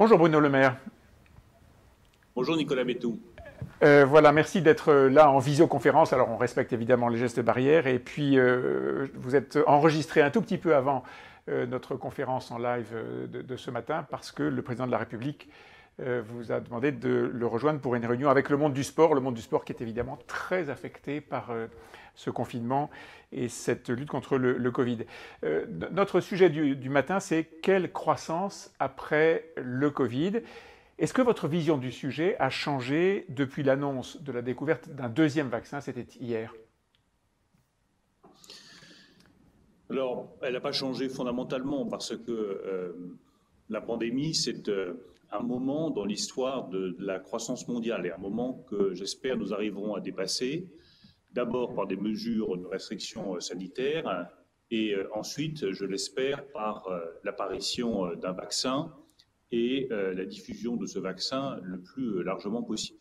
Bonjour Bruno Le Maire. Bonjour Nicolas Bétou. Voilà, merci d'être là en visioconférence. Alors on respecte évidemment les gestes barrières et puis vous êtes enregistré un tout petit peu avant notre conférence en live de ce matin parce que le président de la République vous a demandé de le rejoindre pour une réunion avec le monde du sport qui est évidemment très affecté par ce confinement et cette lutte contre le Covid. Notre sujet du matin, c'est quelle croissance après le Covid? Est-ce que votre vision du sujet a changé depuis l'annonce de la découverte d'un deuxième vaccin? C'était hier. Alors, elle n'a pas changé fondamentalement parce que la pandémie, c'est un moment dans l'histoire de la croissance mondiale et un moment que j'espère nous arriverons à dépasser, d'abord par des mesures de restriction sanitaire et ensuite, je l'espère, par l'apparition d'un vaccin et la diffusion de ce vaccin le plus largement possible.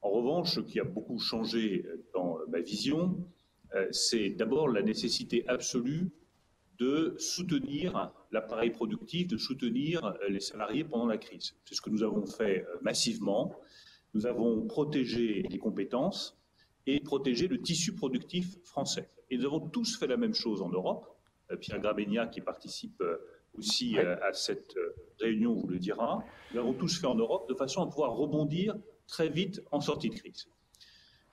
En revanche, ce qui a beaucoup changé dans ma vision, c'est d'abord la nécessité absolue de soutenir l'appareil productif, de soutenir les salariés pendant la crise. C'est ce que nous avons fait massivement. Nous avons protégé les compétences et protégé le tissu productif français. Et nous avons tous fait la même chose en Europe. Pierre Gramegna, qui participe aussi à cette réunion, vous le dira. Nous l'avons tous fait en Europe de façon à pouvoir rebondir très vite en sortie de crise.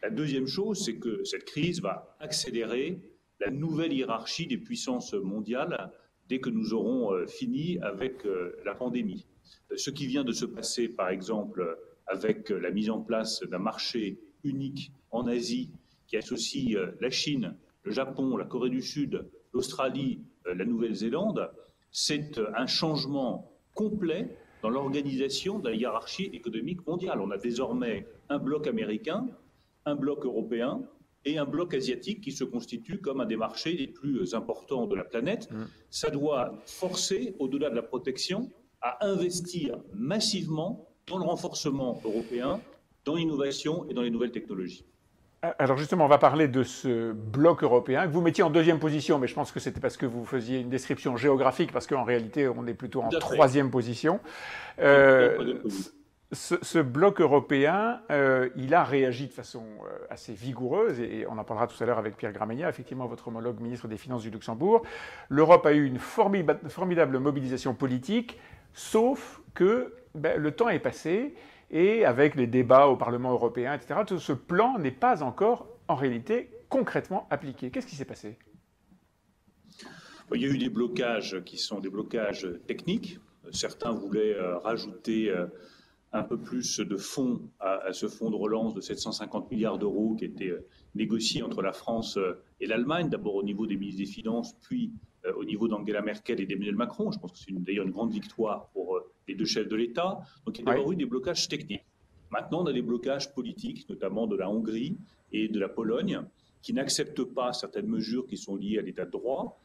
La deuxième chose, c'est que cette crise va accélérer la nouvelle hiérarchie des puissances mondiales dès que nous aurons fini avec la pandémie. Ce qui vient de se passer, par exemple, avec la mise en place d'un marché unique en Asie qui associe la Chine, le Japon, la Corée du Sud, l'Australie, la Nouvelle-Zélande, c'est un changement complet dans l'organisation de la hiérarchie économique mondiale. On a désormais un bloc américain, un bloc européen et un bloc asiatique qui se constitue comme un des marchés les plus importants de la planète. Ça doit forcer, au-delà de la protection, à investir massivement dans le renforcement européen, dans l'innovation et dans les nouvelles technologies. Alors justement, on va parler de ce bloc européen que vous mettiez en deuxième position, mais je pense que c'était parce que vous faisiez une description géographique, parce qu'en réalité, on est plutôt en troisième position. Ce bloc européen, il a réagi de façon assez vigoureuse, et on en parlera tout à l'heure avec Pierre Gramegna, effectivement votre homologue ministre des Finances du Luxembourg. L'Europe a eu une formidable mobilisation politique, sauf que le temps est passé, et avec les débats au Parlement européen, etc., tout ce plan n'est pas encore, en réalité, concrètement appliqué. Qu'est-ce qui s'est passé? Il y a eu des blocages qui sont des blocages techniques. Certains voulaient rajouter un peu plus de fonds à ce fonds de relance de 750 milliards d'euros qui était négocié entre la France et l'Allemagne, d'abord au niveau des ministres des Finances, puis au niveau d'Angela Merkel et d'Emmanuel Macron. Je pense que c'est d'ailleurs une grande victoire pour les deux chefs de l'État. Donc il y a d'abord eu des blocages techniques. Maintenant, on a des blocages politiques, notamment de la Hongrie et de la Pologne, qui n'acceptent pas certaines mesures qui sont liées à l'état de droit.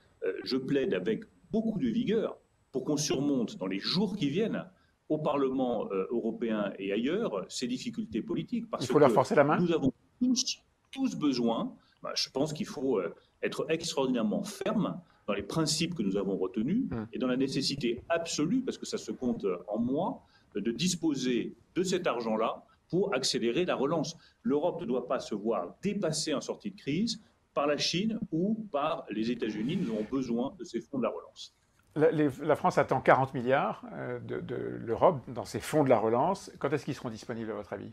Je plaide avec beaucoup de vigueur pour qu'on surmonte dans les jours qui viennent au Parlement européen et ailleurs ces difficultés politiques. Parce il faut leur forcer la main. Nous avons tous besoin, je pense qu'il faut être extraordinairement ferme dans les principes que nous avons retenus et dans la nécessité absolue, parce que ça se compte en mois, de disposer de cet argent-là pour accélérer la relance. L'Europe ne doit pas se voir dépassée en sortie de crise par la Chine ou par les États-Unis. Nous avons besoin de ces fonds de la relance. La France attend 40 milliards de l'Europe dans ces fonds de la relance. Quand est-ce qu'ils seront disponibles à votre avis?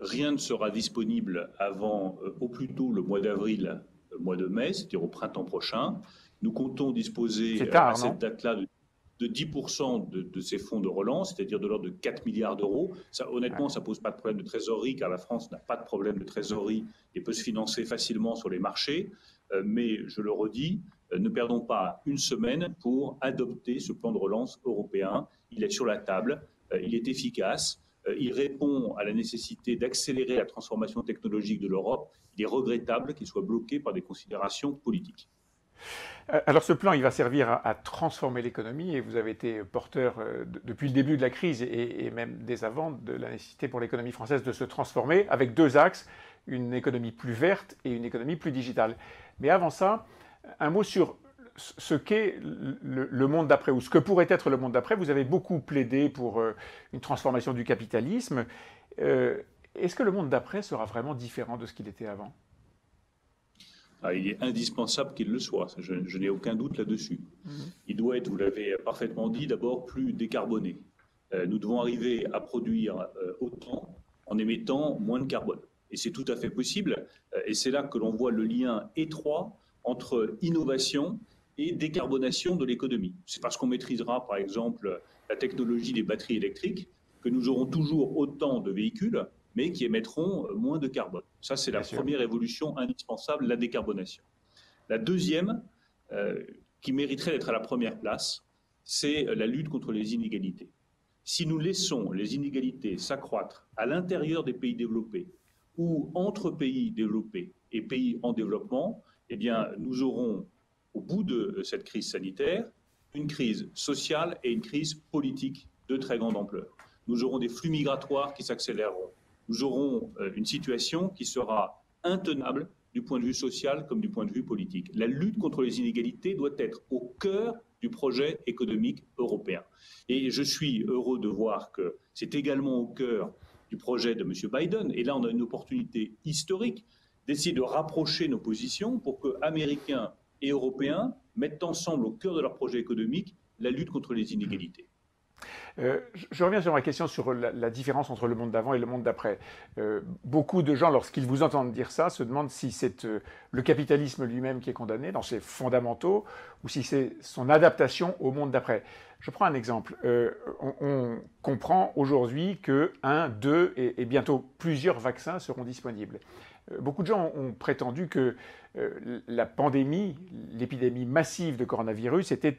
Rien ne sera disponible avant au plus tôt le mois d'avril, le mois de mai, c'est-à-dire au printemps prochain. Nous comptons disposer à cette date-là de 10% de ces fonds de relance, c'est-à-dire de l'ordre de 4 milliards d'euros. Ça, honnêtement, ça ne pose pas de problème de trésorerie, car la France n'a pas de problème de trésorerie et peut se financer facilement sur les marchés. Mais je le redis, ne perdons pas une semaine pour adopter ce plan de relance européen. Il est sur la table, il est efficace, il répond à la nécessité d'accélérer la transformation technologique de l'Europe. Il est regrettable qu'il soit bloqué par des considérations politiques. Alors ce plan, il va servir à transformer l'économie et vous avez été porteur depuis le début de la crise et même dès avant de la nécessité pour l'économie française de se transformer avec deux axes, une économie plus verte et une économie plus digitale. Mais avant ça, un mot sur ce qu'est le monde d'après, ou ce que pourrait être le monde d'après. Vous avez beaucoup plaidé pour une transformation du capitalisme. Est-ce que le monde d'après sera vraiment différent de ce qu'il était avant? Ah, il est indispensable qu'il le soit, je n'ai aucun doute là-dessus. Il doit être, vous l'avez parfaitement dit, d'abord plus décarboné. Nous devons arriver à produire autant en émettant moins de carbone. Et c'est tout à fait possible. Et c'est là que l'on voit le lien étroit entre innovation et décarbonation de l'économie. C'est parce qu'on maîtrisera, par exemple, la technologie des batteries électriques que nous aurons toujours autant de véhicules, mais qui émettront moins de carbone. Ça, c'est la première évolution indispensable, la décarbonation. La deuxième, qui mériterait d'être à la première place, c'est la lutte contre les inégalités. Si nous laissons les inégalités s'accroître à l'intérieur des pays développés ou entre pays développés et pays en développement, eh bien, nous aurons, au bout de cette crise sanitaire, une crise sociale et une crise politique de très grande ampleur. Nous aurons des flux migratoires qui s'accéléreront. Nous aurons une situation qui sera intenable du point de vue social comme du point de vue politique. La lutte contre les inégalités doit être au cœur du projet économique européen. Et je suis heureux de voir que c'est également au cœur du projet de M. Biden. Et là, on a une opportunité historique d'essayer de rapprocher nos positions pour que Américains et Européens mettent ensemble au cœur de leur projet économique la lutte contre les inégalités. Je reviens sur ma question sur la différence entre le monde d'avant et le monde d'après. Beaucoup de gens, lorsqu'ils vous entendent dire ça, se demandent si c'est le capitalisme lui-même qui est condamné dans ses fondamentaux ou si c'est son adaptation au monde d'après. Je prends un exemple. On comprend aujourd'hui que 1, 2 et bientôt plusieurs vaccins seront disponibles. Beaucoup de gens ont prétendu que la pandémie, l'épidémie massive de coronavirus était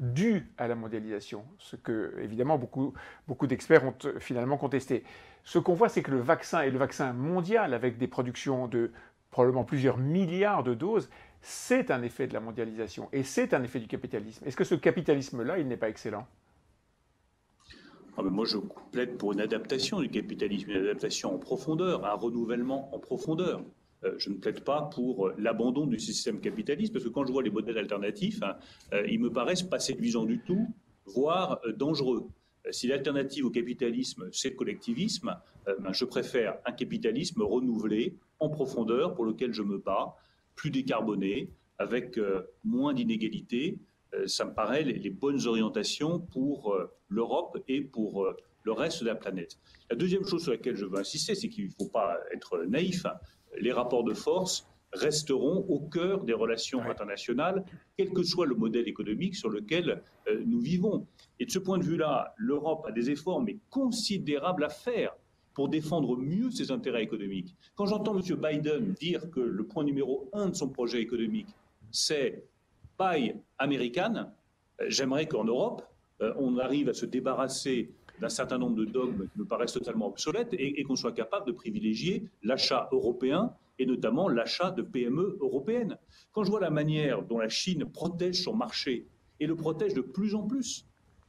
due à la mondialisation, ce que, évidemment, beaucoup d'experts ont finalement contesté. Ce qu'on voit, c'est que le vaccin et le vaccin mondial, avec des productions de probablement plusieurs milliards de doses, c'est un effet de la mondialisation et c'est un effet du capitalisme. Est-ce que ce capitalisme-là, il n'est pas excellent ? Ah ben moi, je plaide pour une adaptation du capitalisme, une adaptation en profondeur, un renouvellement en profondeur. Je ne plaide pas pour l'abandon du système capitaliste, parce que quand je vois les modèles alternatifs, ils me paraissent pas séduisants du tout, voire dangereux. Si l'alternative au capitalisme, c'est le collectivisme, je préfère un capitalisme renouvelé, en profondeur, pour lequel je me bats, plus décarboné, avec moins d'inégalités. Ça me paraît les bonnes orientations pour l'Europe et pour le reste de la planète. La deuxième chose sur laquelle je veux insister, c'est qu'il ne faut pas être naïf. Les rapports de force resteront au cœur des relations internationales, quel que soit le modèle économique sur lequel nous vivons. Et de ce point de vue-là, l'Europe a des efforts, mais considérables à faire pour défendre mieux ses intérêts économiques. Quand j'entends M. Biden dire que le point numéro 1 de son projet économique, c'est Buy American, j'aimerais qu'en Europe, on arrive à se débarrasser d'un certain nombre de dogmes qui me paraissent totalement obsolètes et qu'on soit capable de privilégier l'achat européen et notamment l'achat de PME européennes. Quand je vois la manière dont la Chine protège son marché et le protège de plus en plus,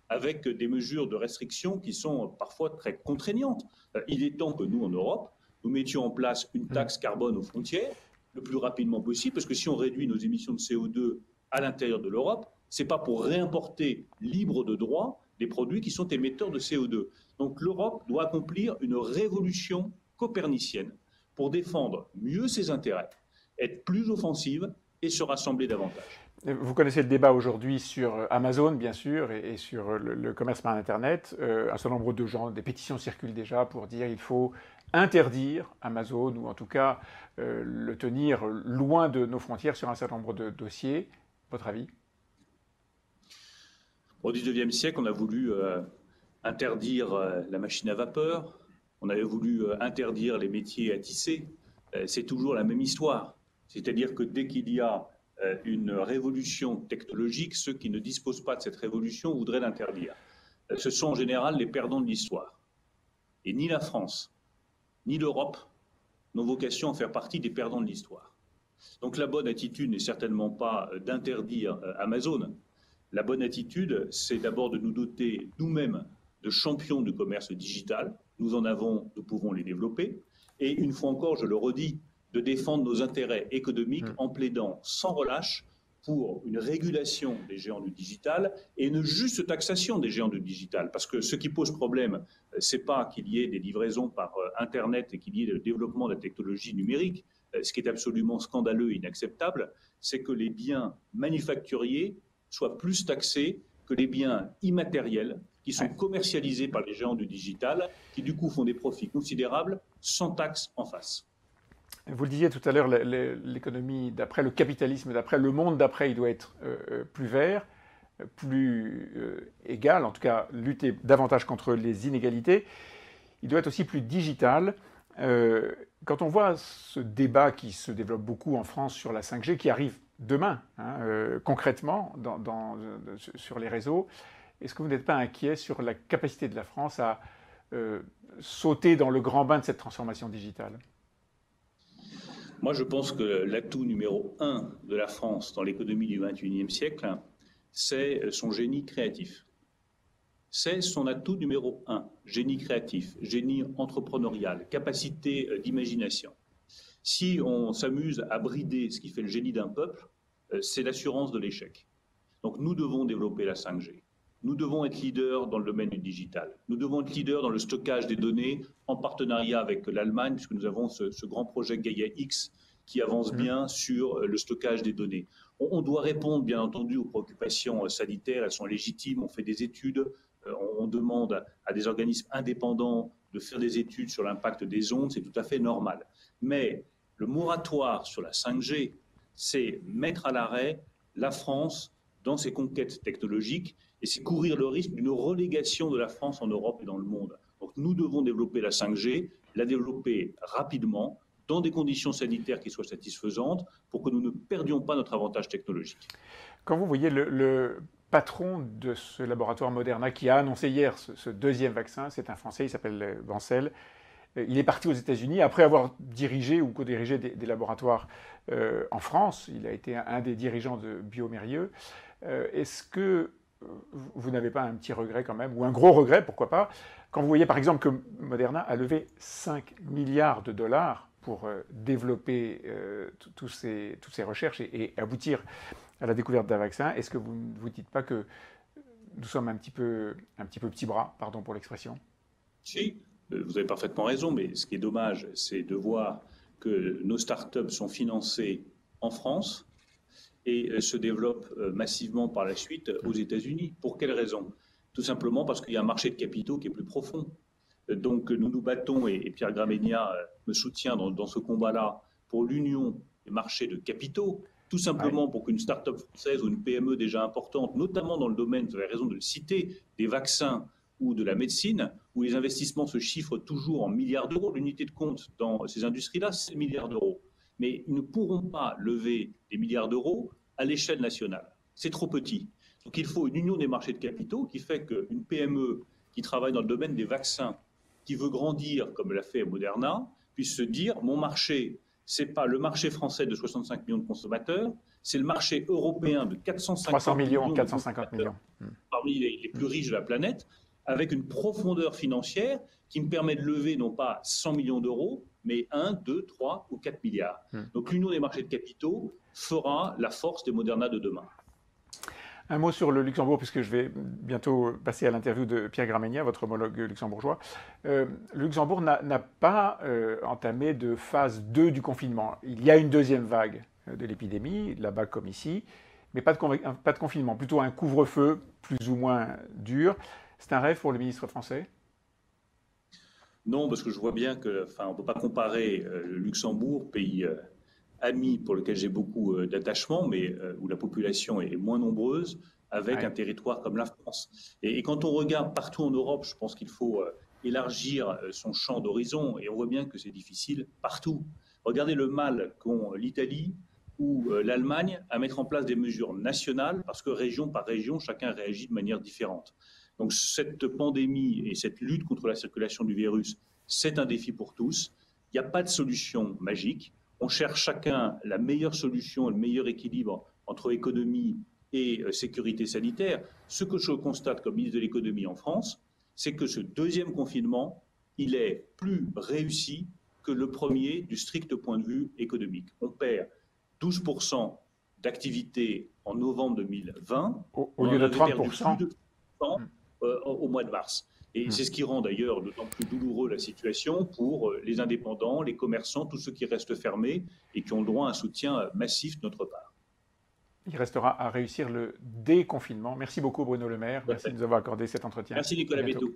avec des mesures de restriction qui sont parfois très contraignantes, il est temps que nous, en Europe, nous mettions en place une taxe carbone aux frontières le plus rapidement possible, parce que si on réduit nos émissions de CO2 à l'intérieur de l'Europe, ce n'est pas pour réimporter libre de droit des produits qui sont émetteurs de CO2. Donc l'Europe doit accomplir une révolution copernicienne pour défendre mieux ses intérêts, être plus offensive et se rassembler davantage. Vous connaissez le débat aujourd'hui sur Amazon, bien sûr, et sur le commerce par Internet. Un certain nombre de gens, des pétitions circulent déjà pour dire qu'il faut interdire Amazon, ou en tout cas le tenir loin de nos frontières sur un certain nombre de dossiers. Votre avis ? Au XIXe siècle, on a voulu interdire la machine à vapeur, on avait voulu interdire les métiers à tisser. C'est toujours la même histoire. C'est-à-dire que dès qu'il y a une révolution technologique, ceux qui ne disposent pas de cette révolution voudraient l'interdire. Ce sont en général les perdants de l'histoire. Et ni la France, ni l'Europe n'ont vocation à faire partie des perdants de l'histoire. Donc la bonne attitude n'est certainement pas d'interdire Amazon. La bonne attitude, c'est d'abord de nous doter nous-mêmes de champions du commerce digital. Nous en avons, nous pouvons les développer. Et une fois encore, je le redis, de défendre nos intérêts économiques en plaidant sans relâche pour une régulation des géants du digital et une juste taxation des géants du digital. Parce que ce qui pose problème, ce n'est pas qu'il y ait des livraisons par Internet et qu'il y ait le développement de la technologie numérique. Ce qui est absolument scandaleux et inacceptable, c'est que les biens manufacturiers soient plus taxés que les biens immatériels qui sont commercialisés par les géants du digital, qui du coup font des profits considérables sans taxe en face. Vous le disiez tout à l'heure, l'économie d'après, le capitalisme d'après, le monde d'après, il doit être plus vert, plus égal, en tout cas lutter davantage contre les inégalités. Il doit être aussi plus digital. Quand on voit ce débat qui se développe beaucoup en France sur la 5G, qui arrive demain, concrètement, sur les réseaux, est-ce que vous n'êtes pas inquiet sur la capacité de la France à sauter dans le grand bain de cette transformation digitale? Moi, je pense que l'atout numéro un de la France dans l'économie du XXIe siècle, c'est son génie créatif. C'est son atout numéro un, génie créatif, génie entrepreneurial, capacité d'imagination. Si on s'amuse à brider ce qui fait le génie d'un peuple, c'est l'assurance de l'échec. Donc nous devons développer la 5G. Nous devons être leaders dans le domaine du digital. Nous devons être leaders dans le stockage des données en partenariat avec l'Allemagne, puisque nous avons ce grand projet Gaia X qui avance bien sur le stockage des données. On doit répondre, bien entendu, aux préoccupations sanitaires. Elles sont légitimes. On fait des études. On demande à des organismes indépendants de faire des études sur l'impact des ondes. C'est tout à fait normal. Mais le moratoire sur la 5G, c'est mettre à l'arrêt la France dans ses conquêtes technologiques et c'est courir le risque d'une relégation de la France en Europe et dans le monde. Donc nous devons développer la 5G, la développer rapidement, dans des conditions sanitaires qui soient satisfaisantes, pour que nous ne perdions pas notre avantage technologique. Quand vous voyez le patron de ce laboratoire Moderna qui a annoncé hier ce deuxième vaccin, c'est un Français, il s'appelle Bancel. Il est parti aux États-Unis après avoir dirigé ou co-dirigé des laboratoires en France. Il a été un des dirigeants de Biomérieux. Est-ce que vous n'avez pas un petit regret quand même, ou un gros regret, pourquoi pas, quand vous voyez par exemple que Moderna a levé 5 milliards de dollars pour développer toutes ces recherches et aboutir à la découverte d'un vaccin? Est-ce que vous ne vous dites pas que nous sommes un petit peu petits bras, pardon pour l'expression? Si, vous avez parfaitement raison, mais ce qui est dommage, c'est de voir que nos startups sont financées en France et se développent massivement par la suite aux États-Unis. Pour quelle raison? Tout simplement parce qu'il y a un marché de capitaux qui est plus profond. Donc nous nous battons, et Pierre Gramegna me soutient dans ce combat-là, pour l'union des marchés de capitaux, tout simplement pour qu'une start-up française ou une PME déjà importante, notamment dans le domaine, vous avez raison de le citer, des vaccins ou de la médecine, où les investissements se chiffrent toujours en milliards d'euros. L'unité de compte dans ces industries-là, c'est milliards d'euros. Mais ils ne pourront pas lever des milliards d'euros à l'échelle nationale. C'est trop petit. Donc il faut une union des marchés de capitaux qui fait qu'une PME qui travaille dans le domaine des vaccins, qui veut grandir comme l'a fait Moderna, puisse se dire mon marché, ce n'est pas le marché français de 65 millions de consommateurs, c'est le marché européen de 300 millions, 450 millions. Parmi les plus riches de la planète, avec une profondeur financière qui me permet de lever non pas 100 millions d'euros, mais 1, 2, 3 ou 4 milliards. Donc l'union des marchés de capitaux fera la force des Moderna de demain. Un mot sur le Luxembourg, puisque je vais bientôt passer à l'interview de Pierre Gramegna, votre homologue luxembourgeois. Le Luxembourg n'a pas entamé de phase 2 du confinement. Il y a une deuxième vague de l'épidémie, là-bas comme ici, mais pas de confinement, plutôt un couvre-feu plus ou moins dur. C'est un rêve pour le ministre français? Non, parce que je vois bien que, on ne peut pas comparer le Luxembourg, pays ami pour lequel j'ai beaucoup d'attachement, mais où la population est moins nombreuse, avec un territoire comme la France. Et quand on regarde partout en Europe, je pense qu'il faut élargir son champ d'horizon, et on voit bien que c'est difficile partout. Regardez le mal qu'ont l'Italie ou l'Allemagne à mettre en place des mesures nationales, parce que région par région, chacun réagit de manière différente. Donc cette pandémie et cette lutte contre la circulation du virus, c'est un défi pour tous. Il n'y a pas de solution magique. On cherche chacun la meilleure solution et le meilleur équilibre entre économie et sécurité sanitaire. Ce que je constate comme ministre de l'économie en France, c'est que ce deuxième confinement, il est plus réussi que le premier du strict point de vue économique. On perd 12% d'activité en novembre 2020. Au lieu de 30%. Plus de 30% au mois de mars. Et c'est ce qui rend d'ailleurs d'autant plus douloureux la situation pour les indépendants, les commerçants, tous ceux qui restent fermés et qui ont le droit à un soutien massif de notre part. Il restera à réussir le déconfinement. Merci beaucoup Bruno Le Maire. Merci de nous avoir accordé cet entretien. Merci Nicolas Bétou.